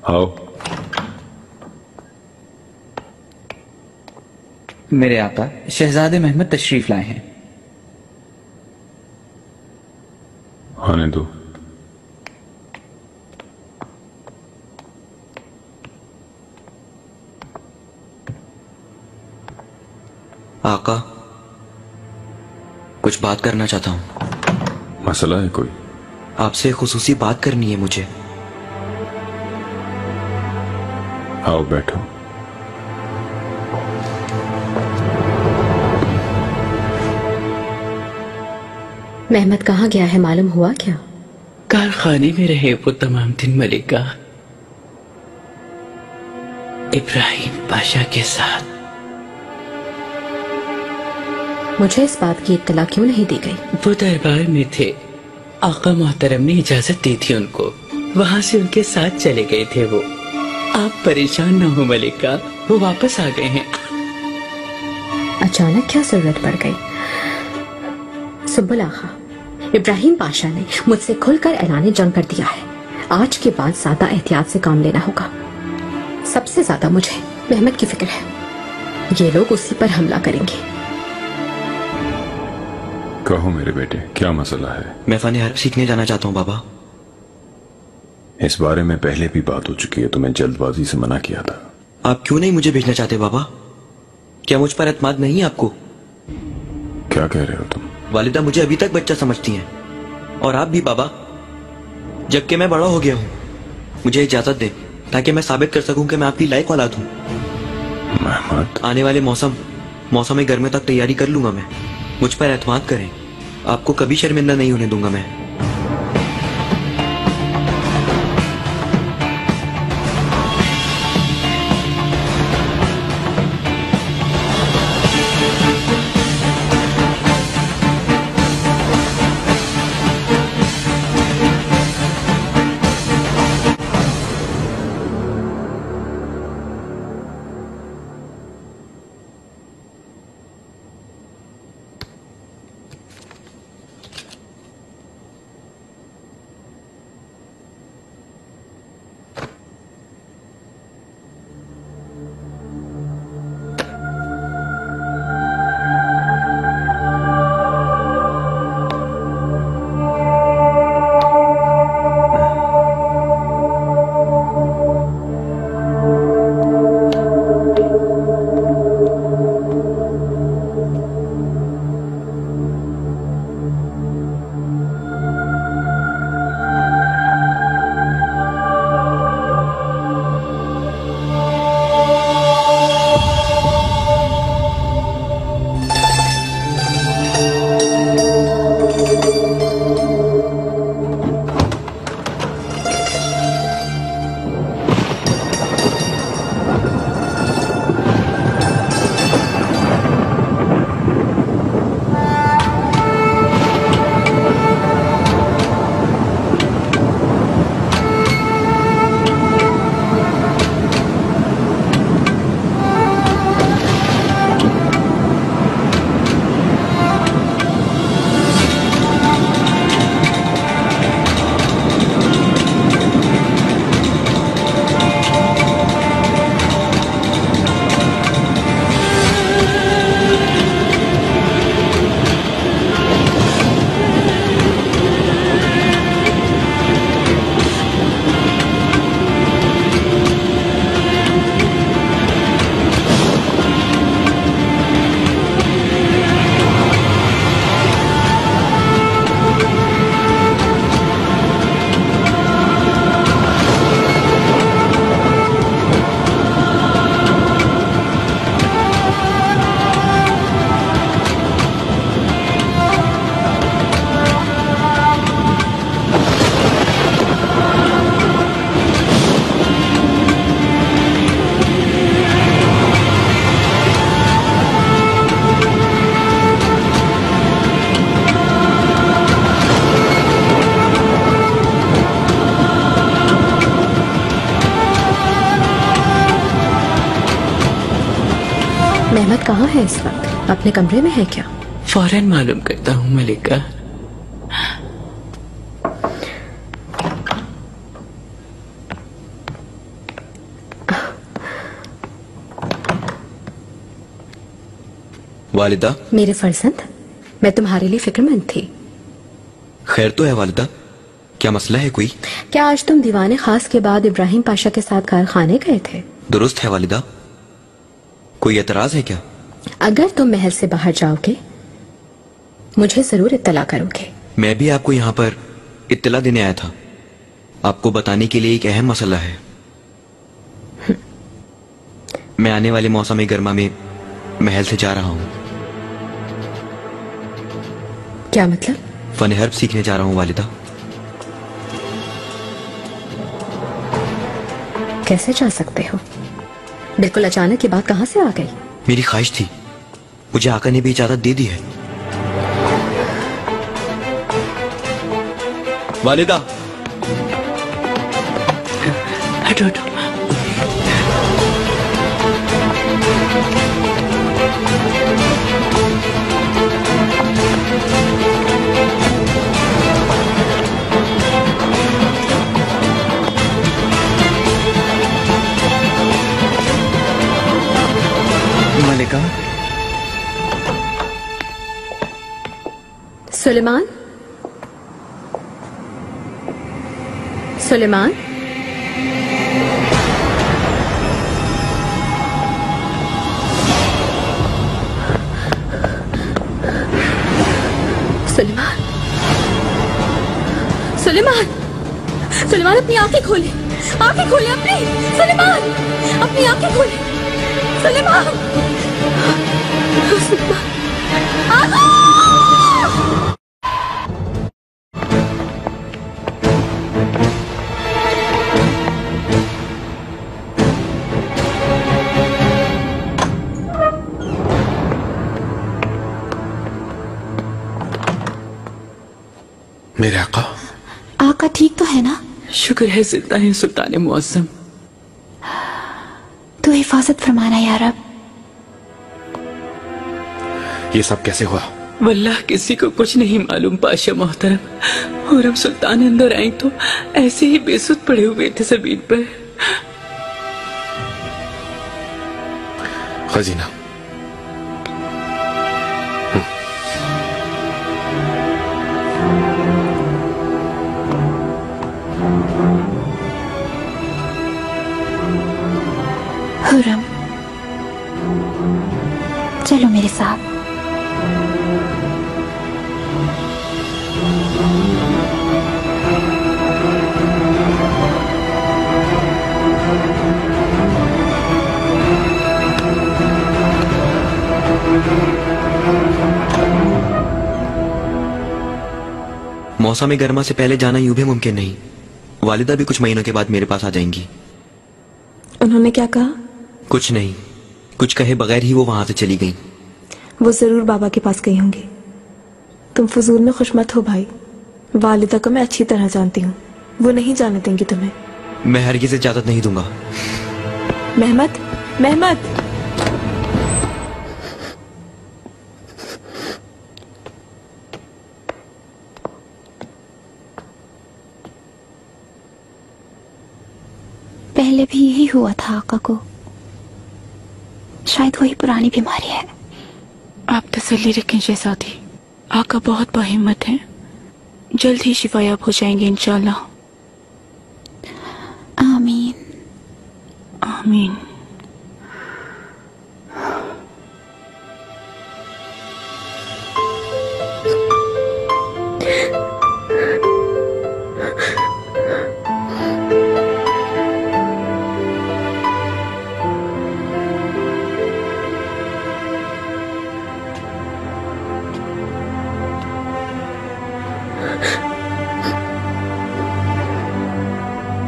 आओ। मेरे आका शहजादे महमद तशरीफ लाए हैं। आने दो। आका, कुछ बात करना चाहता हूं। मसला है कोई? आपसे खुसूसी बात करनी है मुझे। आओ बैठो। महमद कहाँ गया है, मालूम हुआ क्या? कारखाने में रहे वो तमाम दिन मलिका, इब्राहिम पाशा के साथ। मुझे इस बात की इत्तला क्यों नहीं दी गई? वो दरबार में थे, आका मोहतरम ने इजाजत दी थी उनको, वहां से उनके साथ चले गए थे वो। आप परेशान न हो मलिका, वो वापस आ गए हैं। अचानक क्या जरूरत पड़ गई? सुब्बुल आखा, इब्राहिम पाशा ने मुझसे खुलकर ऐलान जंग कर दिया है। आज के बाद ज्यादा एहतियात से काम लेना होगा। सबसे ज्यादा मुझे महमद की फिक्र है। ये लोग उसी पर हमला करेंगे। कहो मेरे बेटे, क्या मसला है? मैं फन अरब सीखने जाना चाहता हूँ बाबा। इस बारे में पहले भी बात हो चुकी है, तुम्हें जल्दबाजी से मना किया था। आप क्यों नहीं मुझे भेजना चाहते बाबा? क्या मुझ पर एतमाद नहीं है आपको? क्या कह रहे हो तुम? वालिदा मुझे अभी तक बच्चा समझती हैं, और आप भी बाबा। जबकि मैं बड़ा हो गया हूँ, मुझे इजाजत दें ताकि मैं साबित कर सकूं कि मैं आपकी लायक औलाद हूँ। महमद, आने वाले मौसम गर्मी तक तैयारी कर लूंगा मैं। मुझ पर एतमाद करें, आपको कभी शर्मिंदा नहीं होने दूंगा मैं। महमद कहाँ है इस वक्त? अपने कमरे में है क्या? फौरन मालूम करता हूँ मलिका। वालिदा। मेरे फर्जंद, मैं तुम्हारे लिए फिक्रमंद थी। खैर तो है वालिदा, क्या मसला है कोई? क्या आज तुम दीवाने खास के बाद इब्राहिम पाशा के साथ कारखाने गए थे? दुरुस्त है वालिदा, कोई एतराज है क्या? अगर तुम महल से बाहर जाओगे मुझे जरूर इत्तला करोगे। मैं भी आपको यहाँ पर इत्तला देने आया था। आपको बताने के लिए एक अहम मसला है। मैं आने वाले मौसम गर्मा में महल से जा रहा हूँ। क्या मतलब? फन हर्ब सीखने जा रहा हूँ वालिदा। कैसे जा सकते हो? बिल्कुल अचानक ये बात कहां से आ गई? मेरी ख्वाहिश थी, मुझे आका ने भी इजाजत दे दी है। वालिदा। हटो हटो। मलिका। सुलेमान, सुलेमान, सुलेमान, सुलेमान, सुलेमान अपनी आंखें खोले, आंखें खोले अपनी। सुलेमान अपनी आंखें खोले। सुलेमान, सुलेमान, आगा! मेरे आका। आका ठीक तो है ना? शुक्र है जिंदा है सुल्तान मुअज्जम। तू हिफाजत फरमाना या रब। ये सब कैसे हुआ? वल्लाह किसी को कुछ नहीं मालूम पाशा मोहतरम। और हम सुल्तान अंदर आए तो ऐसे ही बेसुध पड़े हुए थे जमीन पर। खजीना। हुर्रम, चलो मेरे साथ। मौसम गर्मा से पहले जाना यूं भी मुमकिन नहीं। वालिदा भी कुछ महीनों के बाद मेरे पास आ जाएंगी। उन्होंने क्या कहा? कुछ नहीं, कुछ कहे बगैर ही वो वहां से चली गई। वो जरूर बाबा के पास गई होंगी। तुम फजूल में खुश मत हो भाई। वालिदा को मैं अच्छी तरह जानती हूँ, वो नहीं जाने देंगी तुम्हें। मैं हरगिज़ इजाजत नहीं दूंगा। महमद, महमद। पहले भी यही हुआ था आका को। शायद वही पुरानी बीमारी है। आप तसल्ली रखें शहजादी, आका बहुत बाहिम्मत हैं। जल्द ही शिफायाब हो जाएंगे इंशाल्लाह। आमीन आमीन।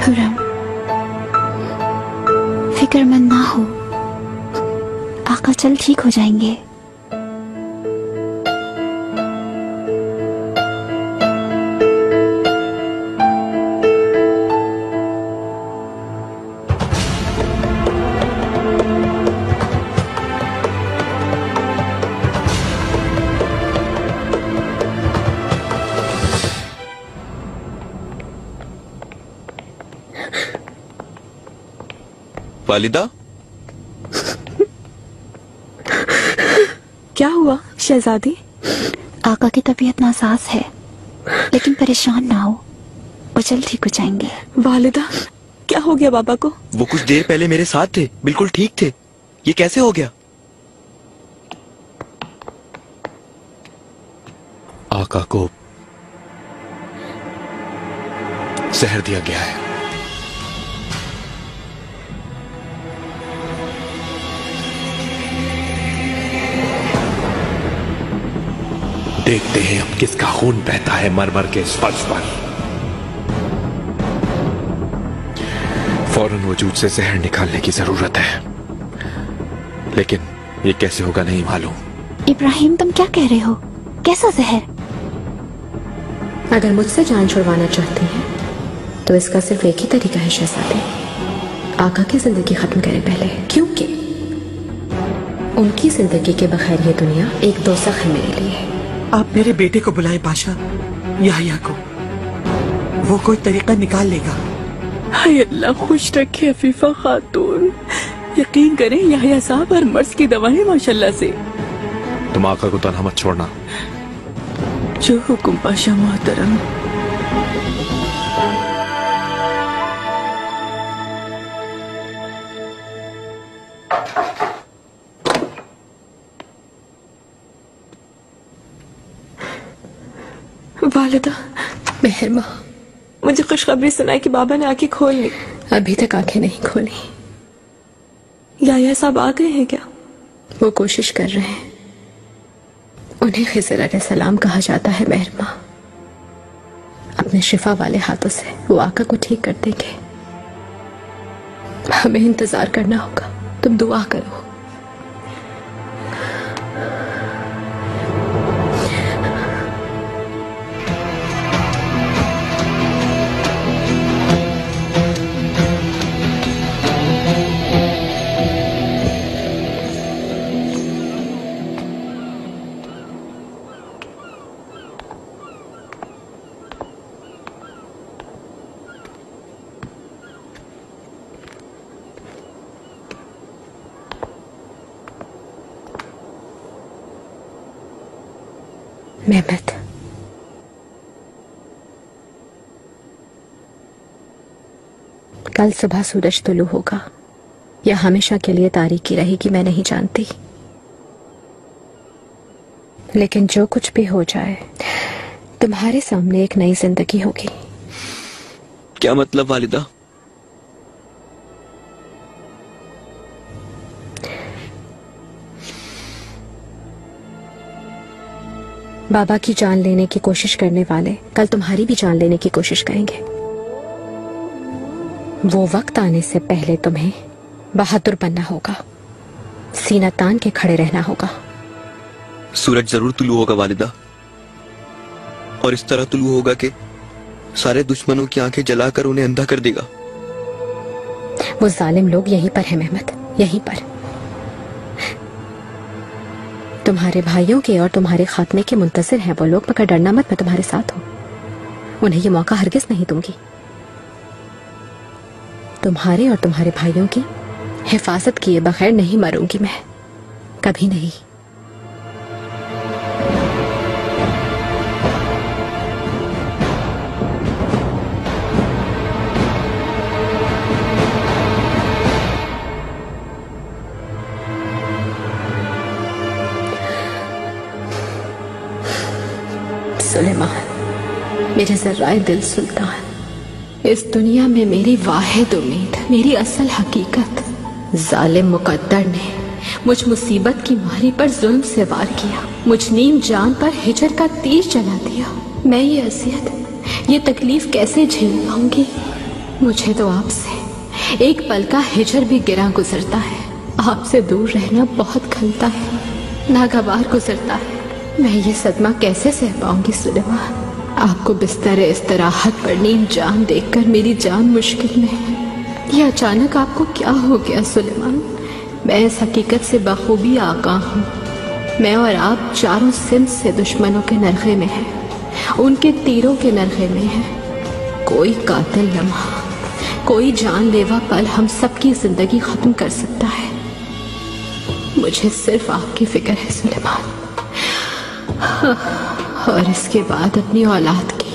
हुर्रम, फिक्रमंद ना हो, आका जल्द ठीक हो जाएंगे। वालिदा, क्या हुआ शहजादी? आका की तबीयत नासाज है, लेकिन परेशान ना हो, वो जल्द ठीक हो जाएंगे। वालिदा, क्या हो गया बाबा को? वो कुछ देर पहले मेरे साथ थे, बिल्कुल ठीक थे। ये कैसे हो गया? आका को जहर दिया गया है। देखते हैं अब किसका खून बहता है मरमर के स्पर्श पर। फौरन वजूद से जहर निकालने की जरूरत है, लेकिन ये कैसे होगा नहीं मालूम। इब्राहिम, तुम क्या कह रहे हो? कैसा जहर? अगर मुझसे जान छुड़वाना चाहती हैं तो इसका सिर्फ एक ही तरीका है शहजादे, आका की जिंदगी खत्म करें पहले, क्योंकि उनकी जिंदगी के बगैर ये दुनिया एक दोज़ख है मेरे लिए। आप मेरे बेटे को बुलाए पाशा, याहिया को। वो कोई तरीका निकाल लेगा। हाय अल्लाह, खुश रखे अफीफा खातून। यकीन करें याहिया साहब हर मर्ज की दवा है माशाल्लाह से। तुम आका को तन्हा मत छोड़ना। जो हुकुम पाशा मोहतरम। वालिदा, मेहरमा, मुझे खुशखबरी सुनाई कि बाबा ने आंखें खोल ली। अभी तक आंखें नहीं खोली। याहिया साहब आ गए हैं क्या? वो कोशिश कर रहे हैं। उन्हें खिज़र अलैहिस्सलाम कहा जाता है मेहरमा। अपने शिफा वाले हाथों से वो आका को ठीक कर देंगे। हमें इंतजार करना होगा। तुम दुआ करो। मेहमत, कल सुबह सूरज तुलू होगा या हमेशा के लिए तारीकी रहेगी, मैं नहीं जानती। लेकिन जो कुछ भी हो जाए, तुम्हारे सामने एक नई जिंदगी होगी। क्या मतलब वालिदा? बाबा की जान लेने की कोशिश करने वाले कल तुम्हारी भी जान लेने की कोशिश करेंगे। वो वक्त आने से पहले तुम्हें बहादुर बनना होगा, सीना तान के खड़े रहना होगा। सूरज जरूर तुलू होगा वालिदा, और इस तरह तुलू होगा कि सारे दुश्मनों की आंखें जलाकर उन्हें अंधा कर देगा। वो जालिम लोग यहीं पर है मेहमत, यहीं पर। तुम्हारे भाइयों के और तुम्हारे खात्मे के मुंतजिर हैं वो लोग, मगर डरना मत, मैं तुम्हारे साथ हूं। उन्हें ये मौका हरगिज नहीं दूंगी। तुम्हारे और तुम्हारे भाइयों की हिफाजत किए बगैर नहीं मरूंगी मैं, कभी नहीं। सुलेमान, मेरे जर्राए दिल सुल्तान, इस दुनिया में मेरी वाहिद उम्मीद, मेरी असल हकीकत। जालिम मुकद्दर ने मुझ मुसीबत की मारी पर जुल्म से वार किया, मुझ नीम जान पर हिजर का तीर चला दिया। मैं ये असियत, ये तकलीफ कैसे झेल पाऊंगी? मुझे तो आपसे एक पल का हिजर भी गिरा गुजरता है। आपसे दूर रहना बहुत खलता है, नागवार गुजरता है। मैं ये सदमा कैसे सह पाऊंगी सुलेमान? आपको बिस्तर इस्तराहत पर नीम जान देखकर मेरी जान मुश्किल में है। ये अचानक आपको क्या हो गया सुलेमान? मैं इस हकीकत से बखूबी आगाह हूँ। मैं और आप चारों सिम्त से दुश्मनों के नरखे में हैं, उनके तीरों के नरखे में हैं। कोई कातिल लम्हा, कोई जानलेवा पल हम सबकी जिंदगी खत्म कर सकता है। मुझे सिर्फ आपकी फिक्र है सुलेमान, और इसके बाद अपनी औलाद की।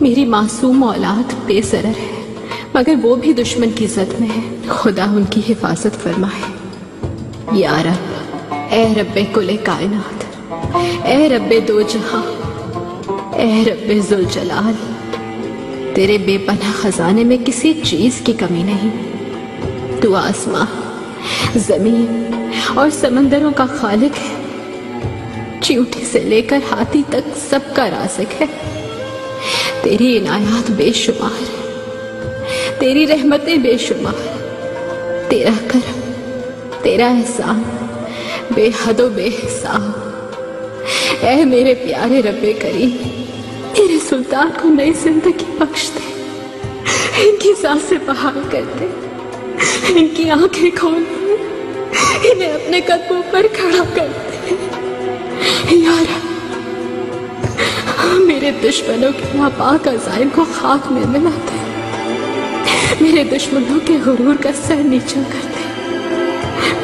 मेरी मासूम औलाद बेसरर है, मगर वो भी दुश्मन की जद में है। खुदा उनकी हिफाजत फरमाए। या रब, ए रब्बे कुले कायनात, ए रब्बे दो जहां, ए रब्बे जुल जलाल, तेरे बेपनाह खजाने में किसी चीज की कमी नहीं। तू आसमां, जमीन और समंदरों का खालिक है। चींटी से लेकर हाथी तक सबका राज़िक है। तेरी इनायात बेशुमार, तेरी रहमतें बेशुमार, तेरा करम, तेरा एहसान बेहदो बेहिसाब। ऐ मेरे प्यारे रब्बे करीम, मेरे सुल्तान को नई जिंदगी बख्श दे। इनकी सांसें बहाल कर दे, इनकी आंखें खोल दे, इन्हें अपने कदमों पर खड़ा कर दे। यार, मेरे दुश्मनों के नापाक अज़ाइम को खाक में मिला दे। मेरे दुश्मनों के गुरूर का सर नीचा कर दे।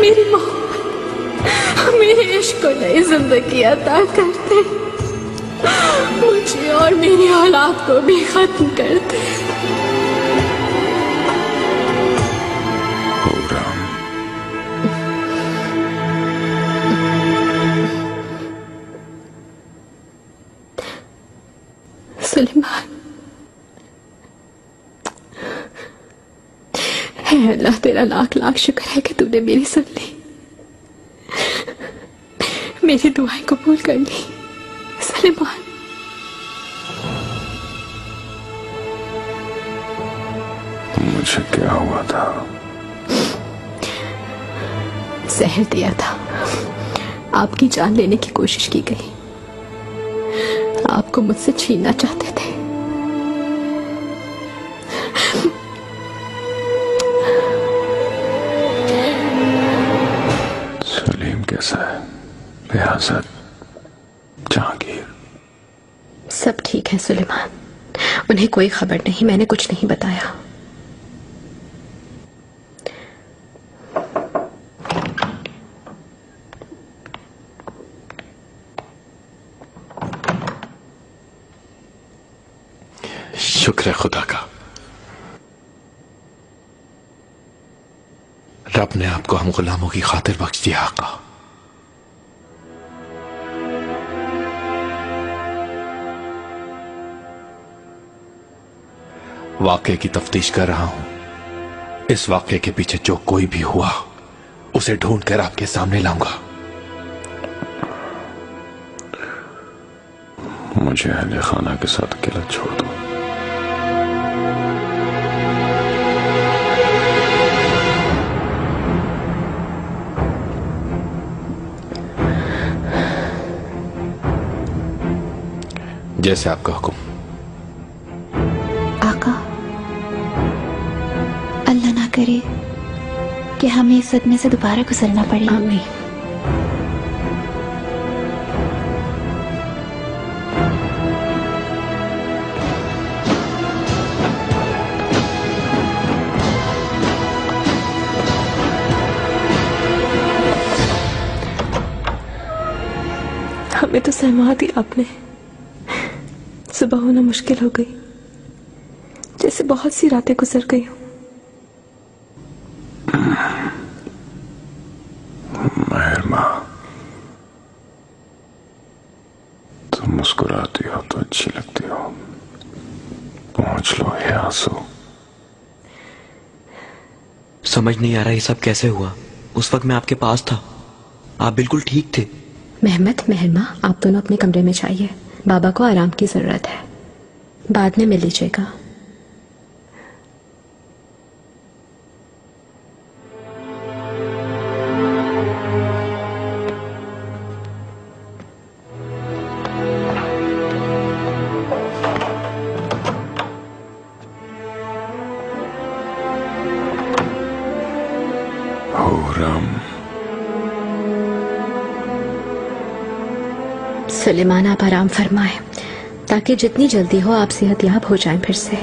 मेरी मोहब्बत, मेरे इश्क को नई जिंदगी अता कर दे। मुझे और मेरी औलाद को भी खत्म कर दे। सुलेमान, है अल्लाह, तेरा लाख लाख शुक्र है कि तूने मेरी सुन ली, मेरी दुआएं कबूल कर ली। सुलेमान, मुझे क्या हुआ था? जहर दिया था। आपकी जान लेने की कोशिश की गई। आपको मुझसे छीनना चाहते थे। सलीम कैसा है? रियासत, जहांगीर सब ठीक है सुलेमान। उन्हें कोई खबर नहीं, मैंने कुछ नहीं बताया। शुक्र है खुदा का, रब ने आपको हम गुलामों की खातिर बख्श दिया। आका, वाकये की तफ्तीश कर रहा हूं। इस वाकये के पीछे जो कोई भी हुआ, उसे ढूंढकर आपके सामने लाऊंगा। मुझे अहले खाना के साथ अकेला छोड़ दो। जैसे आपका हुक्म। आका, अल्लाह ना करे कि हमें इस सदमे से दोबारा गुजरना पड़े। आमीन। हमें तो सहमा दी आपने। सुबह होना मुश्किल हो गई, जैसे बहुत सी रातें गुजर गई हूं। मेहरमा, तुम मुस्कुराती हो तो अच्छी लगती हो। पहुंच लो ये आंसू। समझ नहीं आ रहा ये सब कैसे हुआ। उस वक्त मैं आपके पास था, आप बिल्कुल ठीक थे। मेहमत, मेहरमा, आप दोनों अपने कमरे में जाइए। बाबा को आराम की जरूरत है, बाद में मिल लीजिएगा। सुलेमान, आप आराम फरमाएं ताकि जितनी जल्दी हो आप सेहतयाब हो जाएं फिर से।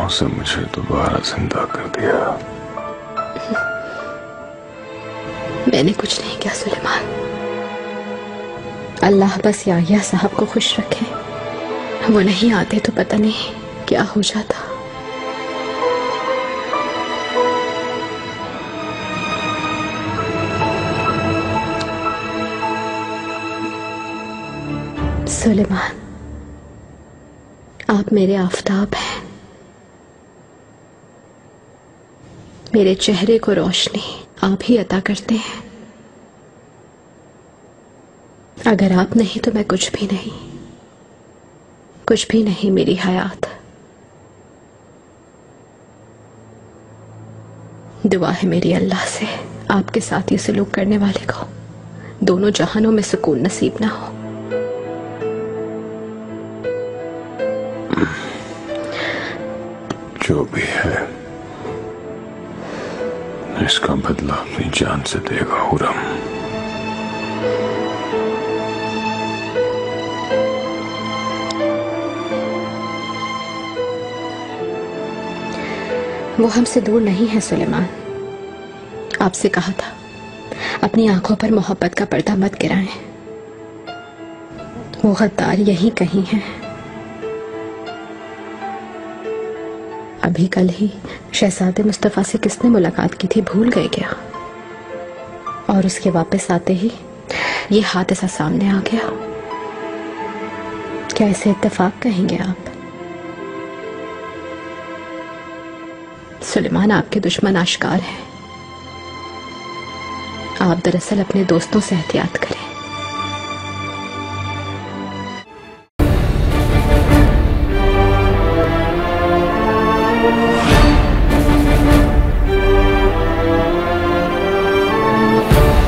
गुनाहों से मुझे दोबारा जिंदा कर दिया। मैंने कुछ नहीं किया सुलेमान। अल्लाह बस याहिया साहब को खुश रखे। वो नहीं आते तो पता नहीं क्या हो जाता। सुलेमान, आप मेरे आफताब हैं, मेरे चेहरे को रोशनी आप ही अता करते हैं। अगर आप नहीं तो मैं कुछ भी नहीं, कुछ भी नहीं मेरी हयात। दुआ है मेरी अल्लाह से आपके साथ ये सलूक करने वाले को दोनों जहानों में सुकून नसीब ना हो। जो भी है इसका बदला अपनी जान से देगा हुरम। वो हमसे दूर नहीं है सुलेमान। आपसे कहा था अपनी आंखों पर मोहब्बत का पर्दा मत गिराएं। वो गद्दार यहीं कहीं है। अभी कल ही शहजादे मुस्तफा से किसने मुलाकात की थी भूल गए क्या? और उसके वापस आते ही ये हादसा सामने आ गया। क्या इसे इत्तेफाक कहेंगे आप? सुलेमान, आपके दुश्मन आश्कार हैं। आप दरअसल अपने दोस्तों से एहतियात करें।